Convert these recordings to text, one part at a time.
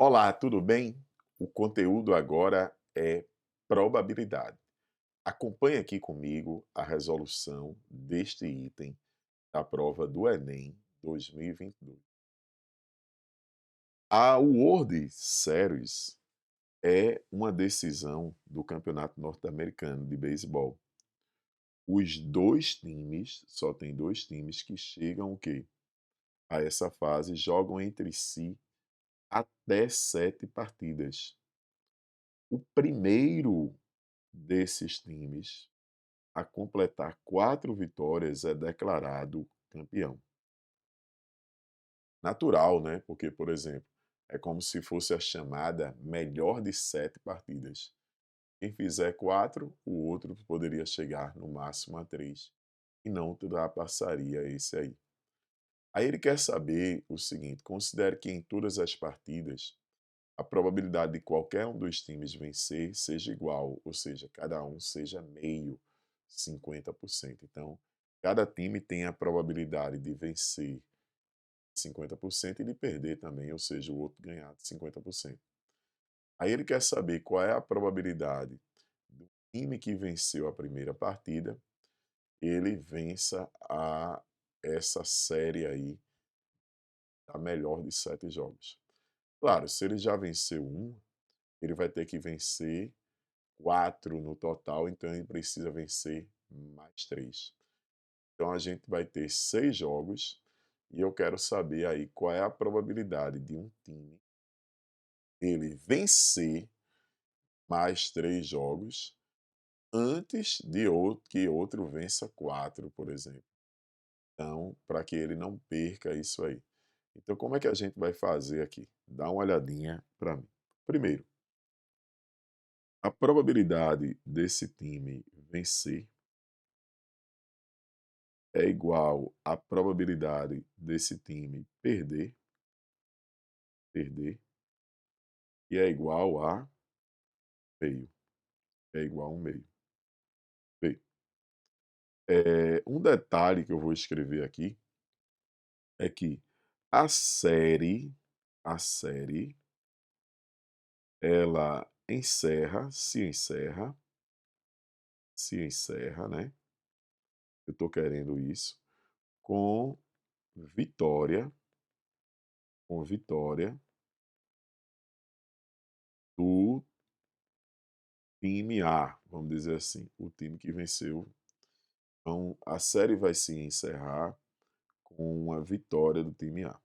Olá, tudo bem? O conteúdo agora é probabilidade. Acompanhe aqui comigo a resolução deste item da prova do Enem 2022. A World Series é uma decisão do Campeonato Norte-Americano de Beisebol. Os dois times, só tem dois times que chegam o quê? A essa fase, jogam entre si até 7 partidas. O primeiro desses times a completar 4 vitórias é declarado campeão. Natural, né? Porque, por exemplo, é como se fosse a chamada melhor de 7 partidas. Quem fizer 4, o outro poderia chegar no máximo a 3 e não ultrapassaria esse aí. Aí ele quer saber o seguinte: considere que em todas as partidas a probabilidade de qualquer um dos times vencer seja igual, ou seja, cada um seja meio, 50%. Então, cada time tem a probabilidade de vencer 50% e de perder também, ou seja, o outro ganhar 50%. Aí ele quer saber qual é a probabilidade do time que venceu a primeira partida, ele vença essa série aí, a melhor de 7 jogos. Claro, se ele já venceu um, ele vai ter que vencer 4 no total, então ele precisa vencer mais 3. Então a gente vai ter 6 jogos e eu quero saber aí qual é a probabilidade de um time ele vencer mais 3 jogos antes de que outro vença 4, por exemplo. Então, para que ele não perca isso aí. Então, como é que a gente vai fazer aqui? Dá uma olhadinha para mim. Primeiro, a probabilidade desse time vencer é igual à probabilidade desse time perder, e é igual a meio, é igual a 1 meio. Bem, um detalhe que eu vou escrever aqui é que a série, a série, ela se encerra, né? Eu estou querendo isso com vitória, com vitória do time A, vamos dizer assim, o time que venceu. Então, a série vai se encerrar com uma vitória do time A.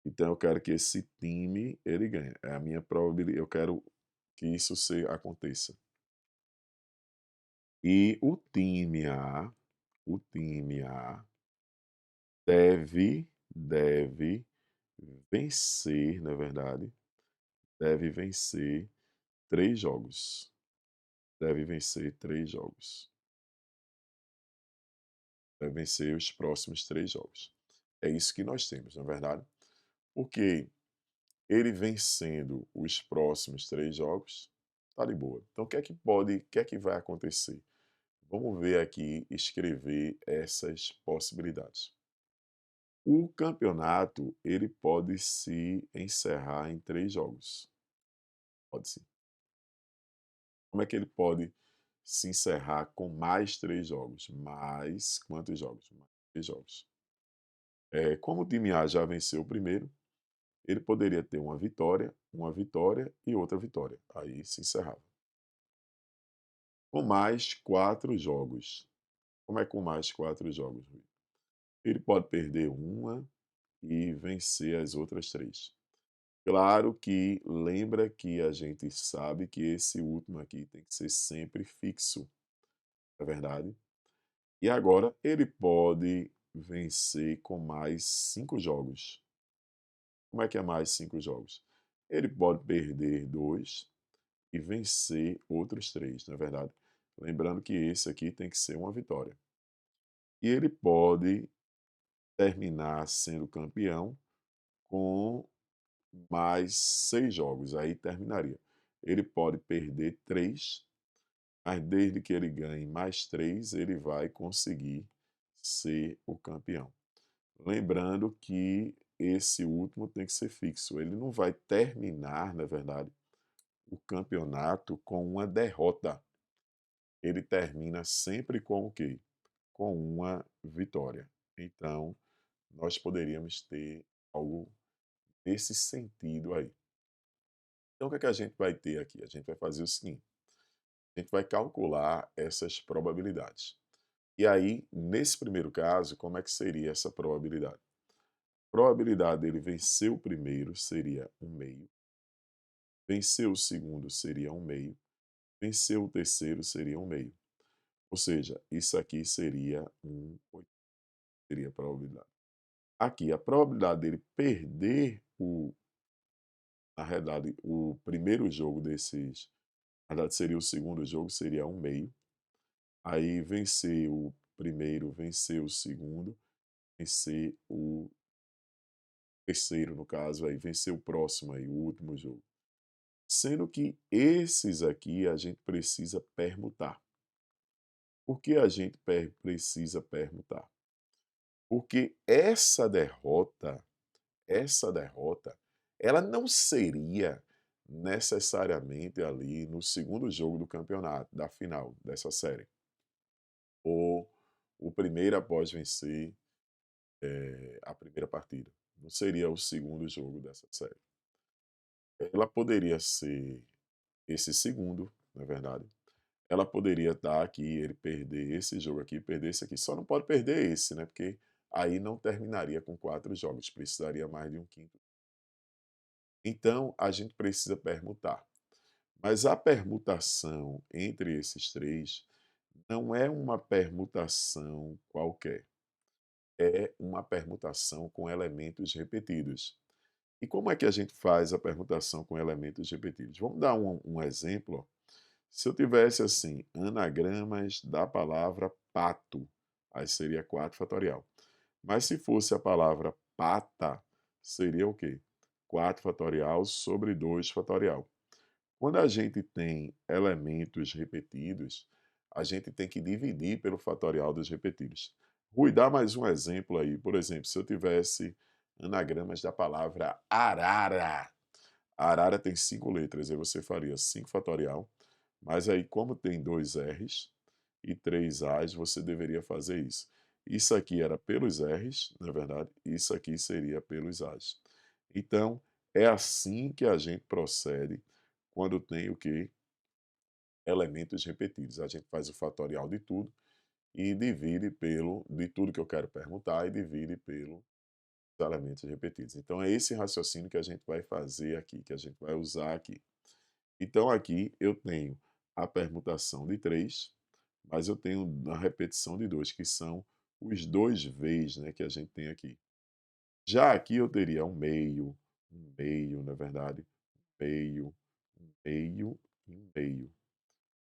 Então, eu quero que esse time ele ganhe. É a minha probabilidade. Eu quero que isso aconteça. E o time A deve vencer, na verdade, deve vencer 3 jogos. Deve vencer 3 jogos. Deve vencer os próximos 3 jogos. É isso que nós temos, na verdade. Porque ele vencendo os próximos 3 jogos, tá de boa. Então o que é que vai acontecer? Vamos ver aqui, escrever essas possibilidades. O campeonato, ele pode se encerrar em 3 jogos. Pode sim. Como é que ele pode se encerrar com mais 3 jogos? Mais quantos jogos? Mais 3 jogos. Como o time A já venceu o primeiro, ele poderia ter uma vitória e outra vitória. Aí se encerrava. Com mais 4 jogos. Como é com mais 4 jogos, Rui? Ele pode perder uma e vencer as outras 3. Claro que lembra que a gente sabe que esse último aqui tem que ser sempre fixo, é verdade? E agora ele pode vencer com mais 5 jogos. Como é que é mais 5 jogos? Ele pode perder 2 e vencer outros 3, não é verdade? Lembrando que esse aqui tem que ser uma vitória. E ele pode terminar sendo campeão com mais 6 jogos, aí terminaria. Ele pode perder 3, mas desde que ele ganhe mais 3, ele vai conseguir ser o campeão. Lembrando que esse último tem que ser fixo. Ele não vai terminar, na verdade, o campeonato com uma derrota. Ele termina sempre com o quê? Com uma vitória. Então, nós poderíamos ter algo nesse sentido aí. Então, o que é que a gente vai ter aqui? A gente vai fazer o seguinte: a gente vai calcular essas probabilidades. E aí, nesse primeiro caso, como é que seria essa probabilidade? A probabilidade dele vencer o primeiro seria 1/2, vencer o segundo seria 1/2, vencer o terceiro seria 1/2. Ou seja, isso aqui seria 1/8, seria a probabilidade. Aqui, a probabilidade dele perder na realidade, o primeiro jogo desses, na verdade seria o segundo jogo, seria 1/2. Aí vencer o primeiro, vencer o segundo, vencer o terceiro, no caso, aí vencer o próximo aí, o último jogo. Sendo que esses aqui a gente precisa permutar. Por que a gente precisa permutar? Porque essa derrota, ela não seria necessariamente ali no segundo jogo do campeonato, da final dessa série. Ou o primeiro após vencer a primeira partida. Não seria o segundo jogo dessa série. Ela poderia ser esse segundo, na verdade. Ela poderia dar aqui, ele perder esse jogo aqui, perder esse aqui. Só não pode perder esse, né? Porque aí não terminaria com 4 jogos, precisaria mais de um quinto. Então, a gente precisa permutar. Mas a permutação entre esses três não é uma permutação qualquer. É uma permutação com elementos repetidos. E como é que a gente faz a permutação com elementos repetidos? Vamos dar um exemplo. Se eu tivesse assim, anagramas da palavra pato, aí seria 4 fatorial. Mas se fosse a palavra pata, seria o quê? 4 fatorial sobre 2 fatorial. Quando a gente tem elementos repetidos, a gente tem que dividir pelo fatorial dos repetidos. Rui, dá mais um exemplo aí. Por exemplo, se eu tivesse anagramas da palavra arara. Arara tem 5 letras, aí você faria 5 fatorial, mas aí como tem 2 R's e 3 A's, você deveria fazer isso. Isso aqui era pelos R's, na verdade, isso aqui seria pelos A's. Então, é assim que a gente procede quando tem o que? Elementos repetidos. A gente faz o fatorial de tudo e divide de tudo que eu quero permutar e divide pelos elementos repetidos. Então é esse raciocínio que a gente vai fazer aqui, que a gente vai usar aqui. Então aqui eu tenho a permutação de 3, mas eu tenho a repetição de 2, que são os 2 V's, né, que a gente tem aqui. Já aqui eu teria um meio, na verdade, meio, um meio e um meio.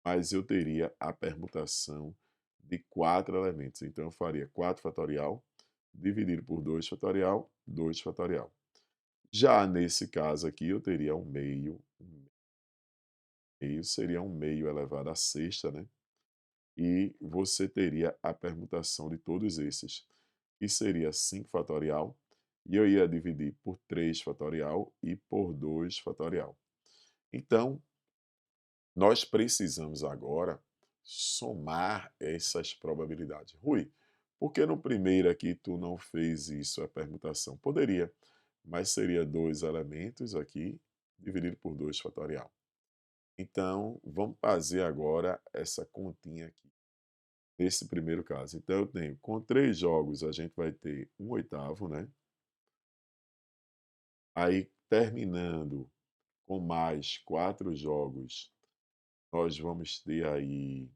Mas eu teria a permutação de 4 elementos. Então eu faria 4 fatorial dividido por 2 fatorial, 2 fatorial. Já nesse caso aqui eu teria um meio seria um meio elevado à sexta, né? E você teria a permutação de todos esses, que seria 5 fatorial, e eu ia dividir por 3 fatorial e por 2 fatorial. Então, nós precisamos agora somar essas probabilidades. Rui, por que no primeiro aqui tu não fez isso, a permutação? Poderia, mas seria 2 elementos aqui, dividido por 2 fatorial. Então, vamos fazer agora essa continha aqui, nesse primeiro caso. Então, eu tenho, com 3 jogos, a gente vai ter 1/8, né? Aí, terminando com mais 4 jogos, nós vamos ter aí,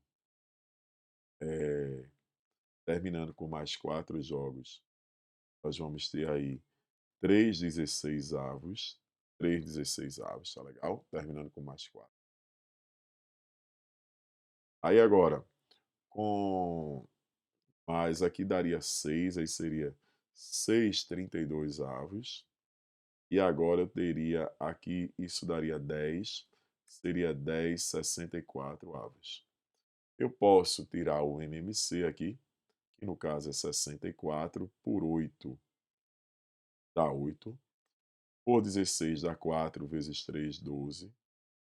eh, terminando com mais 4 jogos, nós vamos ter aí 3/16, 3/16, tá legal? Terminando com mais 4. Aí agora, com mas aqui daria 6, aí seria 6/32. E agora eu teria aqui, isso daria 10, seria 10/64. Eu posso tirar o MMC aqui, que no caso é 64 por 8, dá 8. Por 16 dá 4 vezes 3, 12.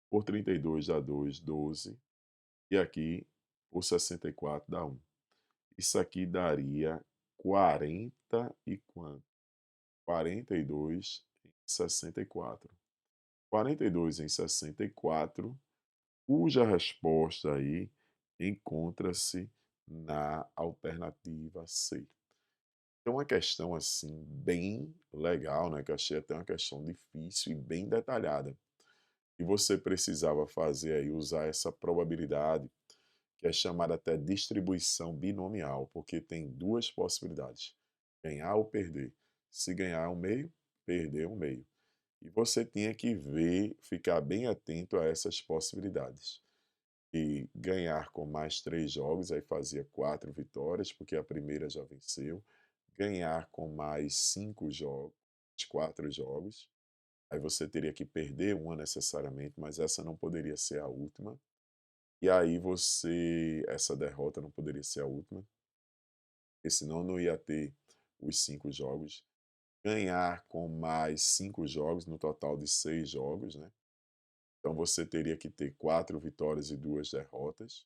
Por 32 dá 2, 12. E aqui, por 64 dá 1. Isso aqui daria 40 e quanto? 42 em 64. 42 em 64, cuja resposta aí encontra-se na alternativa C. Então, uma questão assim bem legal, né, que eu achei até uma questão difícil e bem detalhada. E você precisava fazer aí, usar essa probabilidade, que é chamada até distribuição binomial, porque tem duas possibilidades: ganhar ou perder. Se ganhar um meio, perder um meio. E você tinha que ver, ficar bem atento a essas possibilidades. E ganhar com mais 3 jogos, aí fazia 4 vitórias, porque a primeira já venceu. Ganhar com mais 5 jogos, 4 jogos, aí você teria que perder uma necessariamente, mas essa não poderia ser a última. E aí essa derrota não poderia ser a última, porque senão não ia ter os 5 jogos. Ganhar com mais 5 jogos, no total de 6 jogos, né? Então você teria que ter 4 vitórias e 2 derrotas.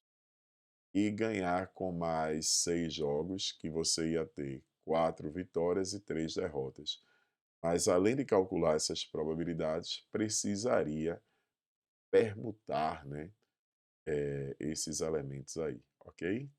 E ganhar com mais 6 jogos, que você ia ter 4 vitórias e 3 derrotas. Mas além de calcular essas probabilidades, precisaria permutar, né, esses elementos aí, ok?